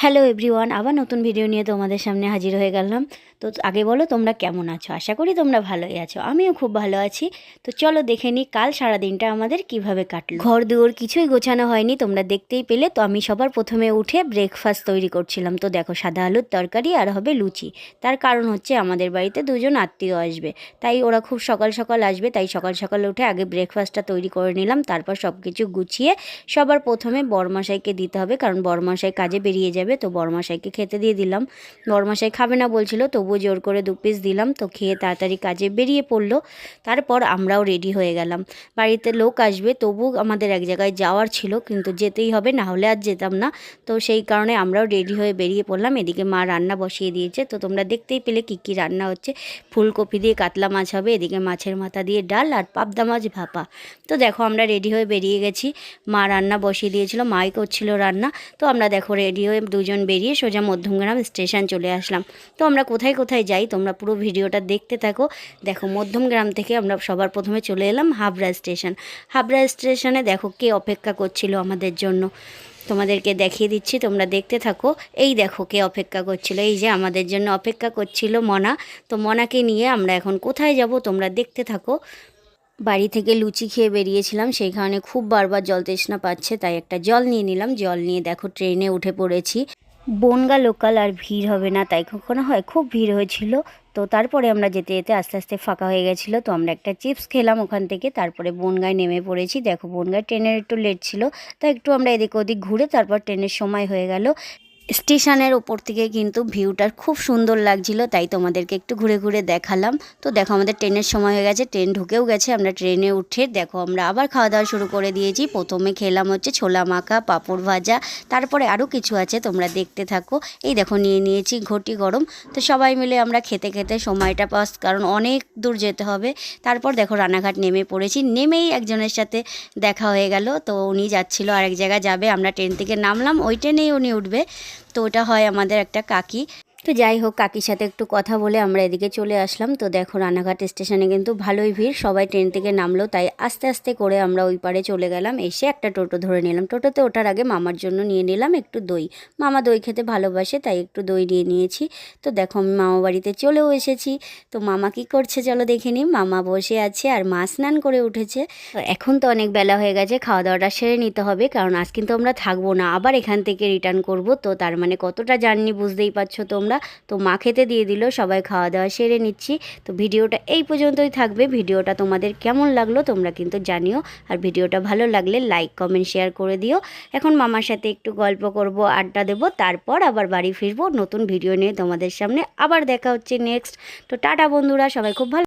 Hello everyone, আবার নতুন video নিয়ে তোমাদের সামনে হাজির হয়ে গেলাম। তো আগে বলো তোমরা কেমন আছো? আশা করি তোমরা ভালোই আছো, আমিও খুব ভালো আছি। তো চলো দেখে নিই কাল সারাদিনটা আমাদের কিভাবে কাটলো। ঘর দুয়ার কিছুই গোছানো হয়নি, তোমরা দেখতেই পেলে। তো আমি সবার প্রথমে উঠে ব্রেকফাস্ট তৈরি করছিলাম। তো দেখো, সাদা আলুর তরকারি আর হবে লুচি। তার কারণ হচ্ছে আমাদের বাড়িতে দুজন আত্মীয় আসবে, তাই ওরা খুব সকাল সকাল আসবে, তাই সকাল সকাল উঠে আগে ব্রেকফাস্টটা তৈরি করে নিলাম। তারপর সব কিছু গুছিয়ে সবার প্রথমে বড়মশাইকে দিতে হবে, কারণ বড়মশাই কাজে বেরিয়ে যাবে। তো বড়মশাইকে খেতে দিয়ে দিলাম। বড়মশাই খাবে না বলছিল, তবুও জোর করে 2 পিস দিলাম। তো খেয়ে তাড়াতাড়ি কাজে বেরিয়ে পড়লো। তারপর আমরাও রেডি হয়ে গেলাম। বাড়িতে লোক আসবে, তবু আমাদের এক জায়গায় যাওয়ার ছিল, কিন্তু যেতেই হবে, না হলে আর যেতাম না। তো সেই কারণে আমরাও রেডি হয়ে বেরিয়ে পড়লাম। এদিকে মা রান্না বসিয়ে দিয়েছে। তো তোমরা দেখতেই পেলে কী কী রান্না হচ্ছে। ফুলকপি দিয়ে কাতলা মাছ হবে, এদিকে মাছের মাথা দিয়ে ডাল, আর পাবদা মাছ ভাপা। তো দেখো আমরা রেডি হয়ে বেরিয়ে গেছি। মা রান্না বসিয়ে দিয়েছিল, মাই করছিল রান্না। তো আমরা দেখো রেডি হয়ে দুজন বেরিয়ে সোজা মধ্যমগ্রাম স্টেশন চলে আসলাম। তো আমরা কোথায় কোথায় যাই তোমরা পুরো ভিডিওটা দেখতে থাকো। দেখো, মধ্যমগ্রাম থেকে আমরা সবার প্রথমে চলে এলাম হাবড়া স্টেশন। হাবড়া স্টেশনে দেখো কে অপেক্ষা করছিল আমাদের জন্য, তোমাদেরকে দেখিয়ে দিচ্ছি, তোমরা দেখতে থাকো। এই দেখো কে অপেক্ষা করছিল, এই যে আমাদের জন্য অপেক্ষা করছিল মনা। তো মনাকে নিয়ে আমরা এখন কোথায় যাব তোমরা দেখতে থাকো। বাড়ি থেকে লুচি খেয়ে বেরিয়েছিলাম, সেই কারণে খুব বারবার জল তৃষ্ণা পাচ্ছে, তাই একটা জল নিয়ে নিলাম। জল নিয়ে দেখো ট্রেনে উঠে পড়েছি। বনগা লোকাল আর ভিড় হবে না তাই কখনো হয়, খুব ভিড় হয়েছিল। তো তারপরে আমরা যেতে যেতে আস্তে আস্তে ফাঁকা হয়ে গেছিলো। তো আমরা একটা চিপস খেলাম ওখান থেকে, তারপরে বনগাঁয় নেমে পড়েছি। দেখো বনগাঁয় ট্রেনের একটু লেট ছিল, তাই একটু আমরা এদিক ওদিক ঘুরে তারপর ট্রেনের সময় হয়ে গেল। স্টেশনের ওপর থেকে কিন্তু ভিউটা খুব সুন্দর লাগছিল, তাই তোমাদেরকে একটু ঘুরে ঘুরে দেখালাম। তো দেখো আমাদের ট্রেনের সময় হয়ে গেছে, ট্রেন ঢুকেও গেছে। আমরা ট্রেনে উঠে দেখো আমরা আবার খাওয়া দাওয়া শুরু করে দিয়েছি। প্রথমে খেলাম হচ্ছে ছোলা মাখা, পাঁপড় ভাজা, তারপরে আরও কিছু আছে, তোমরা দেখতে থাকো। এই দেখো নিয়ে নিয়েছি ঘটি গরম। তো সবাই মিলে আমরা খেতে খেতে সময়টা পাস, কারণ অনেক দূর যেতে হবে। তারপর দেখো রানাঘাট নেমে পড়েছি। নেমেই একজনের সাথে দেখা হয়ে গেল। তো উনি যাচ্ছিল আরেক জায়গায় যাবে, আমরা ট্রেন থেকে নামলাম, ওই ট্রেনেই উনি উঠবে। তো ওটা হয় আমাদের একটা কাকি। তো যাই হোক, কাকির সাথে একটু কথা বলে আমরা এদিকে চলে আসলাম। তো দেখো রানাঘাট স্টেশনে কিন্তু ভালোই ভিড়, সবাই ট্রেন থেকে নামলো, তাই আস্তে আস্তে করে আমরা ওই পারে চলে গেলাম। এসে একটা টোটো ধরে নিলাম। টোটোতে ওঠার আগে মামার জন্য নিয়ে নিলাম একটু দই। মামা দই খেতে ভালোবাসে, তাই একটু দই নিয়ে নিয়েছি। তো দেখো আমি মামা বাড়িতে চলেও এসেছি। তো মামা কি করছে চলো দেখে নিই। মামা বসে আছে আর মা স্নান করে উঠেছে। এখন তো অনেক বেলা হয়ে গেছে, খাওয়া দাওয়াটা সেরে নিতে হবে, কারণ আজ কিন্তু আমরা থাকবো না, আবার এখান থেকে রিটার্ন করব। তো তার মানে কতটা জার্নি বুঝতেই পারছো তোমরা। তো মা খেতে দিয়ে দিল, সবাই খাওয়া দাওয়া সেরে নিচ্ছি। তো ভিডিওটা এই পর্যন্তই থাকবে। ভিডিওটা তোমাদের কেমন লাগলো তোমরা কিন্তু জানিও, আর ভিডিওটা ভালো লাগলে লাইক কমেন্ট শেয়ার করে দিও। এখন মামার সাথে একটু গল্প করব, আড্ডা দেবো, তারপর আবার বাড়ি ফিরবো নতুন ভিডিও নিয়ে তোমাদের সামনে। আবার দেখা হচ্ছে নেক্সট। তো টাটা বন্ধুরা, সবাই খুব ভালো